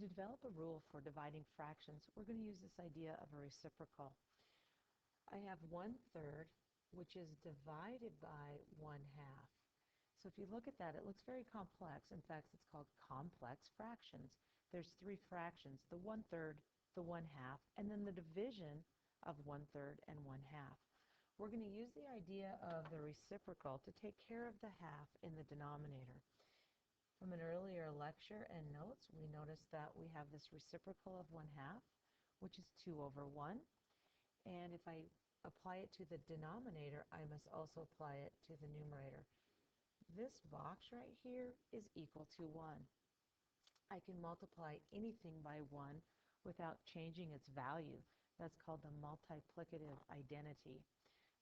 To develop a rule for dividing fractions, we're going to use this idea of a reciprocal. I have 1/3, which is divided by 1/2. So if you look at that, it looks very complex. In fact, it's called complex fractions. There's three fractions, the 1/3, the 1/2, and then the division of 1/3 and 1/2. We're going to use the idea of the reciprocal to take care of the half in the denominator. From an earlier lecture and notes, we noticed that we have this reciprocal of 1/2, which is 2/1. And if I apply it to the denominator, I must also apply it to the numerator. This box right here is equal to 1. I can multiply anything by 1 without changing its value. That's called the multiplicative identity.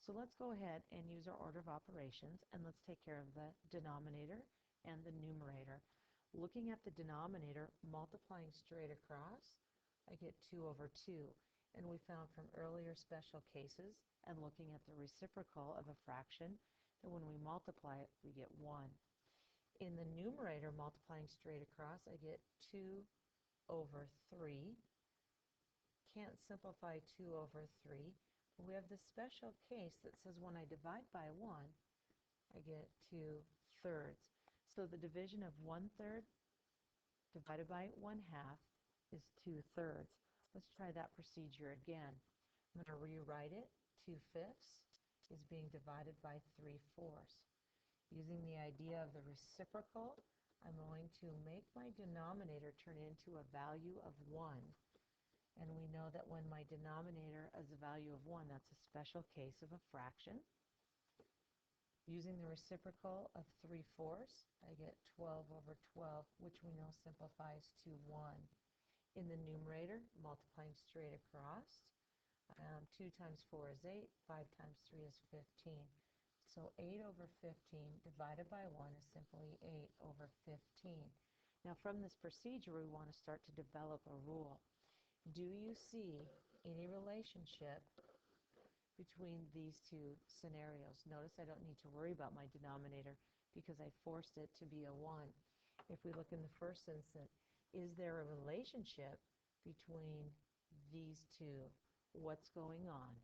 So let's go ahead and use our order of operations, and let's take care of the denominator and the numerator. Looking at the denominator, multiplying straight across, I get 2/2. And we found from earlier special cases and looking at the reciprocal of a fraction that when we multiply it, we get 1. In the numerator, multiplying straight across, I get 2/3. Can't simplify 2/3. But we have this special case that says when I divide by 1, I get 2/3. So the division of 1/3 divided by 1/2 is 2/3. Let's try that procedure again. I'm going to rewrite it. 2/5 is being divided by 3/4. Using the idea of the reciprocal, I'm going to make my denominator turn into a value of 1. And we know that when my denominator is a value of 1, that's a special case of a fraction. Using the reciprocal of 3/4, I get 12/12, which we know simplifies to 1. In the numerator, multiplying straight across, 2 times 4 is 8, 5 times 3 is 15. So 8/15 divided by 1 is simply 8/15. Now from this procedure, we want to start to develop a rule. Do you see any relationship between these two scenarios? Notice I don't need to worry about my denominator because I forced it to be a 1. If we look in the first instance, is there a relationship between these two? What's going on?